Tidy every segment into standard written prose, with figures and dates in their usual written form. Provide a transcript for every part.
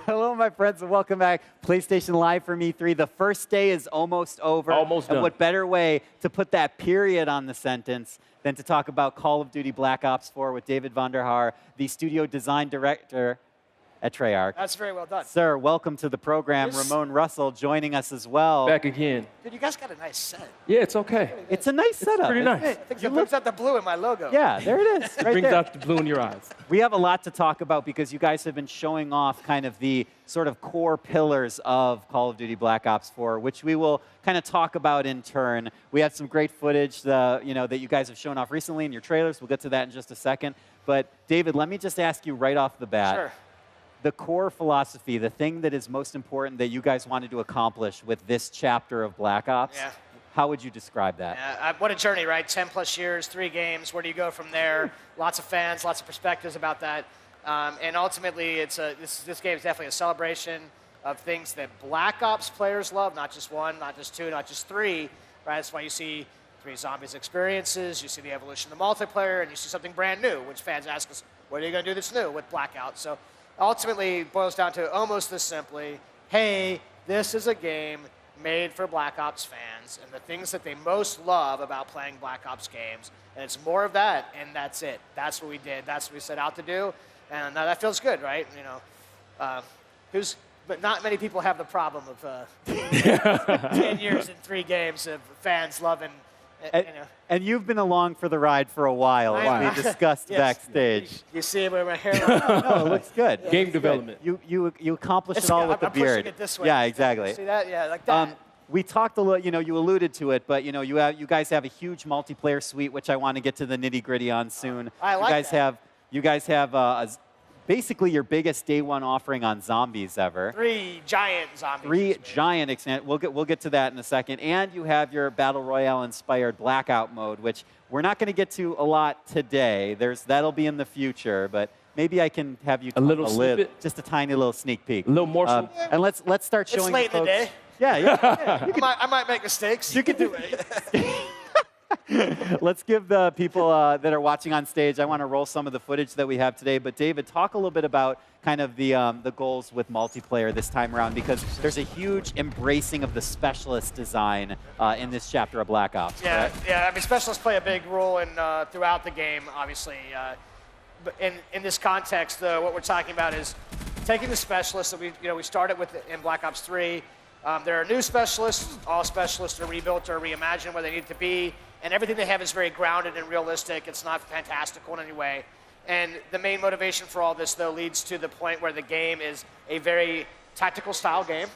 Hello, my friends, and welcome back. PlayStation Live from E3. The first day is almost over. Almost done. And what better way to put that period on the sentence than to talk about Call of Duty Black Ops 4 with David Vonderhaar, the studio design director at Treyarch. That's very well done. Sir, welcome to the program. Ramon Russell joining us as well. Back again. Dude, you guys got a nice set. Yeah, it's okay. It's a nice setup. Pretty nice. I think it brings out the blue in my logo. Yeah, there it is. Right Brings there. out the blue in your eyes. We have a lot to talk about because you guys have been showing off kind of the sort of core pillars of Call of Duty Black Ops 4, which we will kind of talk about in turn. We had some great footage that you guys have shown off recently in your trailers. We'll get to that in just a second. But David, let me just ask you right off the bat. Sure. The core philosophy, the thing that is most important that you guys wanted to accomplish with this chapter of Black Ops, Yeah. how would you describe that? Yeah, what a journey, right? 10 plus years, 3 games. Where do you go from there? Lots of fans, lots of perspectives about that. And ultimately, this game is definitely a celebration of things that Black Ops players love, not just 1, not just 2, not just 3. Right? That's why you see 3 Zombies experiences, you see the evolution of the multiplayer, and you see something brand new, which fans ask us, what are you going to do that's new with Blackout? So ultimately, it boils down to almost this simply, hey, this is a game made for Black Ops fans, and the things that they most love about playing Black Ops games, and it's more of that, and that's it. That's what we did. That's what we set out to do, and that feels good, right? But not many people have the problem of 10 years and 3 games of fans loving. And you've been along for the ride for a while, as we discussed backstage. You see it with my hair. No, it looks good. Yeah, Game development. You accomplished it all with the I'm beard. pushing it this way. Yeah, exactly. See that? Yeah, like that. We talked a little, you alluded to it, but you guys have a huge multiplayer suite, which I want to get to the nitty-gritty on soon. I like that. You guys have basically your biggest day one offering on zombies ever. 3 giant zombies. 3 giant extent. We'll get to that in a second. And you have your Battle Royale inspired Blackout mode, which we're not going to get to a lot today. That'll be in the future, but maybe I can have you just a tiny little sneak peek. A little morsel. And let's start showing. It's late in the day. Yeah. I might make mistakes. You can do it. Let's give the people that are watching on stage, I want to roll some of the footage that we have today. But David, talk a little bit about kind of the goals with multiplayer this time around, because there's a huge embracing of the specialist design in this chapter of Black Ops. Yeah, correct? yeah. I mean, specialists play a big role in throughout the game, obviously. But in this context, what we're talking about is taking the specialists that we started with in Black Ops 3. There are new specialists. All specialists are rebuilt or reimagined where they need to be. And everything they have is very grounded and realistic. It's not fantastical in any way. And the main motivation for all this, though, leads to the point where the game is a very tactical style game.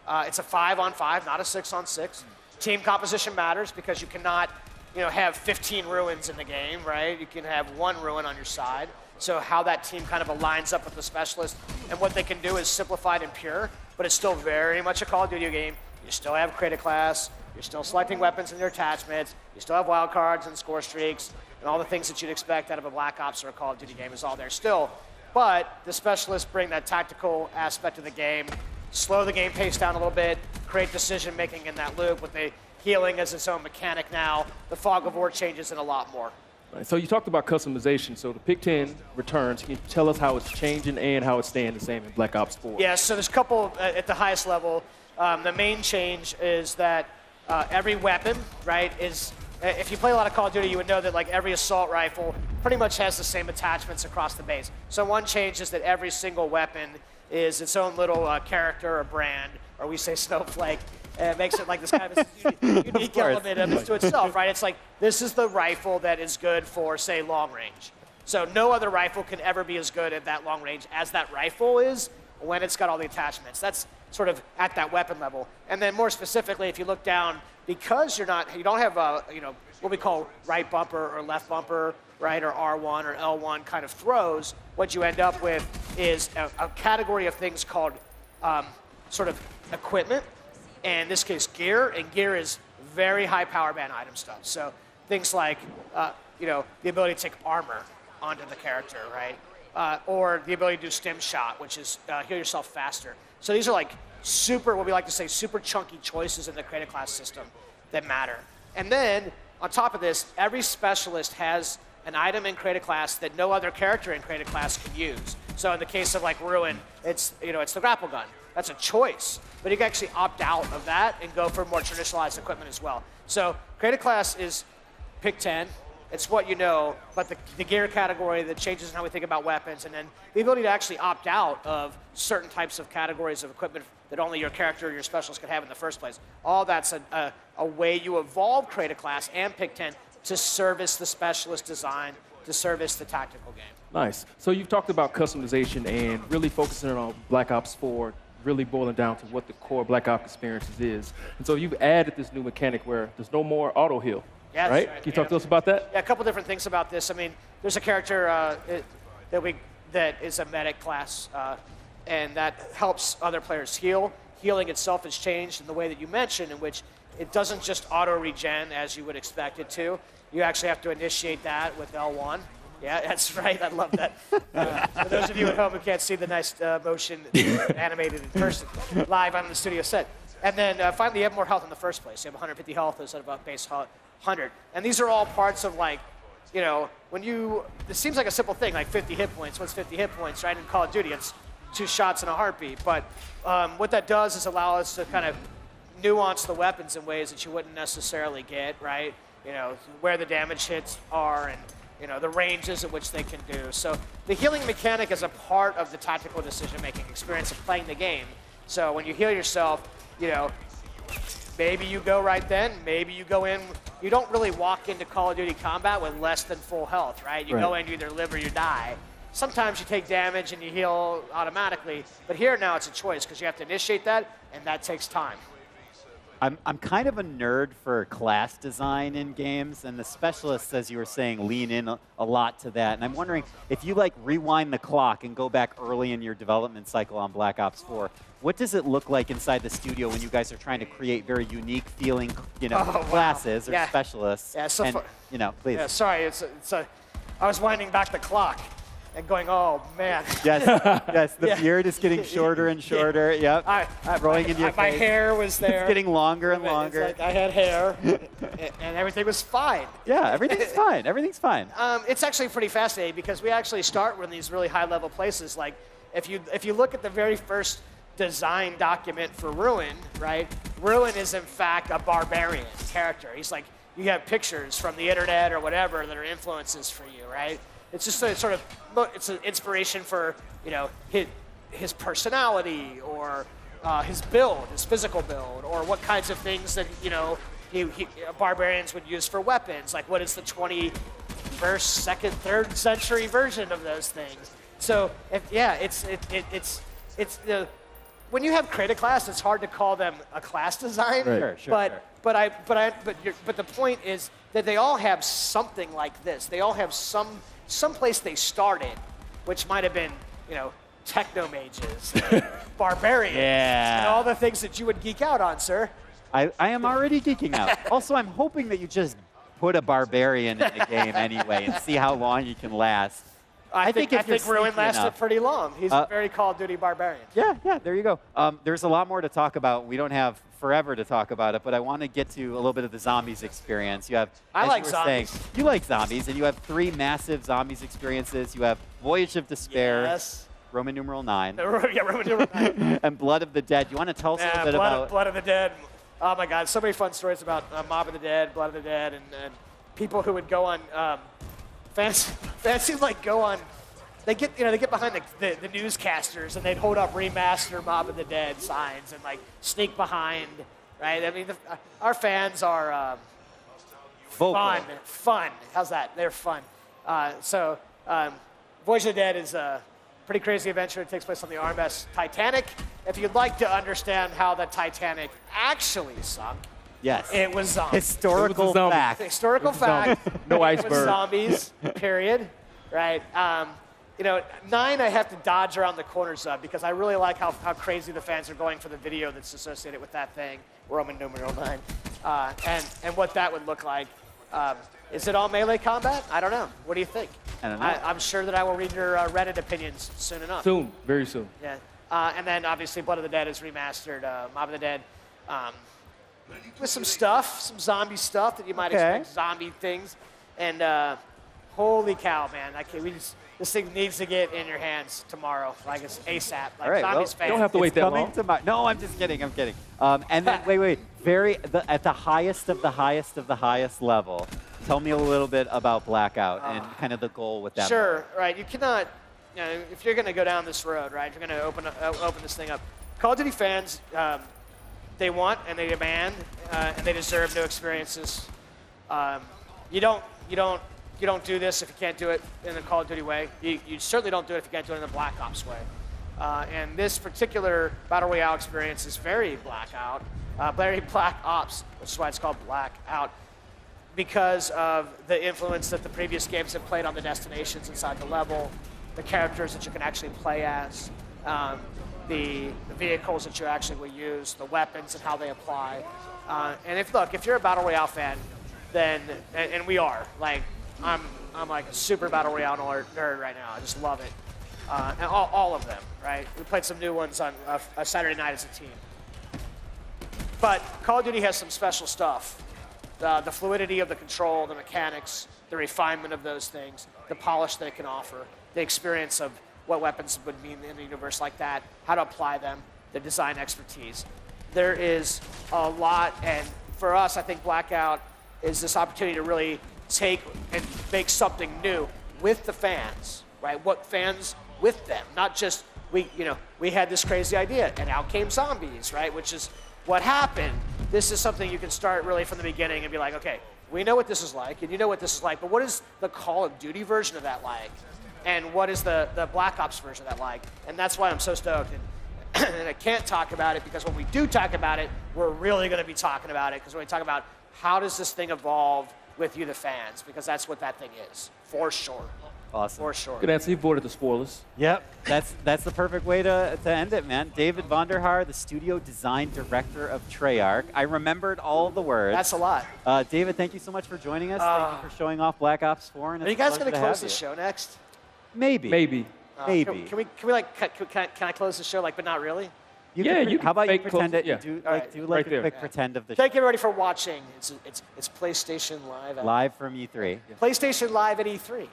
It's a 5-on-5, not a 6-on-6. Team composition matters because you cannot have 15 ruins in the game, right? You can have 1 ruin on your side. So how that team kind of aligns up with the specialist and what they can do is simplified and pure, but it's still very much a Call of Duty game. You still have create a class. You're still selecting weapons and their attachments. You still have wild cards and score streaks and all the things that you'd expect out of a Black Ops or a Call of Duty game is all there still. But the specialists bring that tactical aspect of the game, slow the game pace down a little bit, create decision making in that loop with the healing as its own mechanic now. The fog of war changes and a lot more. Right, so you talked about customization. So the Pick 10 returns. Can you tell us how it's changing and how it's staying the same in Black Ops 4? Yeah, so there's a couple at the highest level. The main change is that every weapon, right, is, if you play a lot of Call of Duty, you would know that like every assault rifle pretty much has the same attachments across the base. So one change is that every single weapon is its own little character or brand, or we say snowflake. And it makes it like this kind of unique element of it to itself, right? It's like, this is the rifle that is good for, say, long range. So no other rifle can ever be as good at that long range as that rifle is when it's got all the attachments. That's sort of at that weapon level. And then more specifically, if you look down, because you don't have what we call right bumper or left bumper, right, or R1 or L1 kind of throws, what you end up with is a category of things called sort of equipment, and in this case gear, and gear is very high power band item stuff. So things like the ability to take armor onto the character, right? Or the ability to do stim shot, which is heal yourself faster. So these are like super, what we like to say, super chunky choices in the creative class system that matter. And then on top of this, every specialist has an item in creative class that no other character in creative class can use. So in the case of like Ruin, it's the grapple gun. That's a choice, but you can actually opt out of that and go for more traditionalized equipment as well. So create a class is pick 10. It's what you know, but the gear category, the changes in how we think about weapons, and then the ability to actually opt out of certain types of categories of equipment that only your character or your specialist could have in the first place. All that's a way you evolve create a class and pick 10 to service the specialist design, to service the tactical game. Nice. So you've talked about customization and really focusing on Black Ops 4, really boiling down to what the core Black Ops experiences is. And so you've added this new mechanic where there's no more auto heal. Yeah, right? Can you talk to us about that? Yeah, a couple different things about this. I mean, there's a character that is a medic class, and that helps other players heal. Healing itself has changed in the way that you mentioned, in which it doesn't just auto-regen as you would expect it to. You actually have to initiate that with L1. Yeah, that's right. I love that. For those of you at home who can't see the nice motion animated in person, live on the studio set. And then finally, you have more health in the first place. You have 150 health instead of a base 100. And these are all parts of, like, this seems like a simple thing, like 50 hit points. What's 50 hit points, right? In Call of Duty, it's 2 shots in a heartbeat. But what that does is allow us to kind of nuance the weapons in ways that you wouldn't necessarily get, right? Where the damage hits are and, the ranges at which they can do. So the healing mechanic is a part of the tactical decision-making experience of playing the game. So when you heal yourself, maybe you go right then, maybe you go in. You don't really walk into Call of Duty combat with less than full health, right? You go in, you either live or you die. Sometimes you take damage and you heal automatically, but here now it's a choice because you have to initiate that, and that takes time. I'm kind of a nerd for class design in games, and the specialists, as you were saying, lean in a lot to that. And I'm wondering if you rewind the clock and go back early in your development cycle on Black Ops 4, what does it look like inside the studio when you guys are trying to create very unique feeling, classes or specialists? Yeah, so please. Yeah, sorry, I was winding back the clock and going, oh man. Yes, the beard is getting shorter and shorter. Yep, rolling into your my face. hair was there. It's getting longer and longer. It's like I had hair, and everything was fine. Yeah, everything's fine. Everything's fine. It's actually pretty fascinating because we actually start in these really high-level places. Like, if you look at the very first design document for Ruin, right? Ruin is in fact a barbarian character. He's like, you have pictures from the internet or whatever that are influences for you, right? It's just it's an inspiration for, his personality or his build, his physical build, or what kinds of things that, barbarians would use for weapons. Like, what is the 21st, 2nd, 3rd century version of those things? So, when you have create a class, it's hard to call them a class design. Right. Sure. But the point is that they all have something like this. They all have some place they started, which might have been, techno mages, barbarians, and all the things that you would geek out on, sir. I am already geeking out. Also, I'm hoping that you just put a barbarian in the game anyway and see how long you can last. I think Ruin lasted enough, pretty long. He's a very Call of Duty barbarian. Yeah, there you go. There's a lot more to talk about. We don't have forever to talk about it, but I want to get to a little bit of the zombies experience. You have, I like zombies. You like zombies, and you have 3 massive zombies experiences. You have Voyage of Despair, yes. Roman numeral 9, Yeah, Roman numeral 9. and Blood of the Dead. You want to tell us a little bit about Blood of the Dead? Oh my God, so many fun stories about Mob of the Dead, Blood of the Dead, and people who would go on fans like go on. They get behind the newscasters and they'd hold up remaster Mob of the Dead signs and sneak behind, right? I mean, our fans are fun. How's that? They're fun. Voyage of the Dead is a pretty crazy adventure. It takes place on the RMS Titanic. If you'd like to understand how the Titanic actually sunk, yes, it was zombies. Historical fact. Historical fact. No It was iceberg. zombies. Period. Right. 9 I have to dodge around the corners of because I really like how crazy the fans are going for the video that's associated with that thing, Roman numeral 9, and what that would look like. Is it all melee combat? I don't know. What do you think? I don't know. I'm sure that I will read your Reddit opinions soon enough. Soon, very soon. Yeah. And then obviously Blood of the Dead is remastered, Mob of the Dead, with some zombie stuff that you might expect, zombie things, and holy cow, man! This thing needs to get in your hands tomorrow, like it's ASAP. Like All right, Zombies well, fans. You don't have to wait that long. No, I'm just kidding. I'm kidding. And then, wait. At the highest of the highest of the highest level, tell me a little bit about Blackout and kind of the goal with that. Sure, right. You cannot, you know, if you're going to go down this road, right, if you're going to open this thing up. Call of Duty fans, they want and they demand and they deserve new experiences. You don't do this if you can't do it in the Call of Duty way. You certainly don't do it if you can't do it in the Black Ops way. And this particular Battle Royale experience is very Blackout, very Black Ops, which is why it's called Blackout, because of the influence that the previous games have played on the destinations inside the level, the characters that you can actually play as, the vehicles that you actually will use, the weapons and how they apply. And if you're a Battle Royale fan, then, and we are, like, I'm like a super Battle Royale nerd right now. I just love it. And all of them, right? We played some new ones on a Saturday night as a team. But Call of Duty has some special stuff. The fluidity of the control, the mechanics, the refinement of those things, the polish that it can offer, the experience of what weapons would mean in a universe like that, how to apply them, the design expertise. There is a lot, and for us, I think Blackout is this opportunity to really take and make something new with the fans, right? What fans with them, not just we had this crazy idea and out came zombies, right? Which is what happened. This is something you can start really from the beginning and be like, okay, we know what this is like, and you know what this is like, but what is the Call of Duty version of that like? And what is the Black Ops version of that like? And that's why I'm so stoked. And I can't talk about it because when we do talk about it, we're really going to be talking about it because we're going to talk about how does this thing evolve with you, the fans, because that's what that thing is, for sure. Awesome. For sure. Good answer. You avoided the spoilers. Yep, that's the perfect way to end it, man. David Vonderhaar, the studio design director of Treyarch. I remembered all the words. That's a lot. David, thank you so much for joining us. Thank you for showing off Black Ops 4. And Are you guys going to close the show next? Maybe. Maybe. Maybe. Can we like, can I close the show, like, but not really? You how about you fake pretend close- it? yeah. Do Right. a Right there. quick pretend of the show. Thank you, everybody, for watching. It's PlayStation Live. Live from E3. PlayStation Live at E3.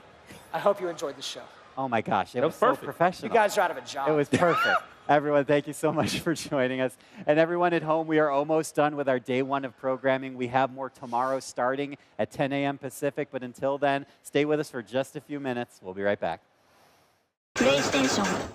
I hope you enjoyed the show. Oh my gosh, it That was was so perfect. professional. You guys are out of a job. It was perfect. Everyone, thank you so much for joining us. And everyone at home, we are almost done with our day one of programming. We have more tomorrow starting at 10 a.m. Pacific. But until then, stay with us for just a few minutes. We'll be right back. PlayStation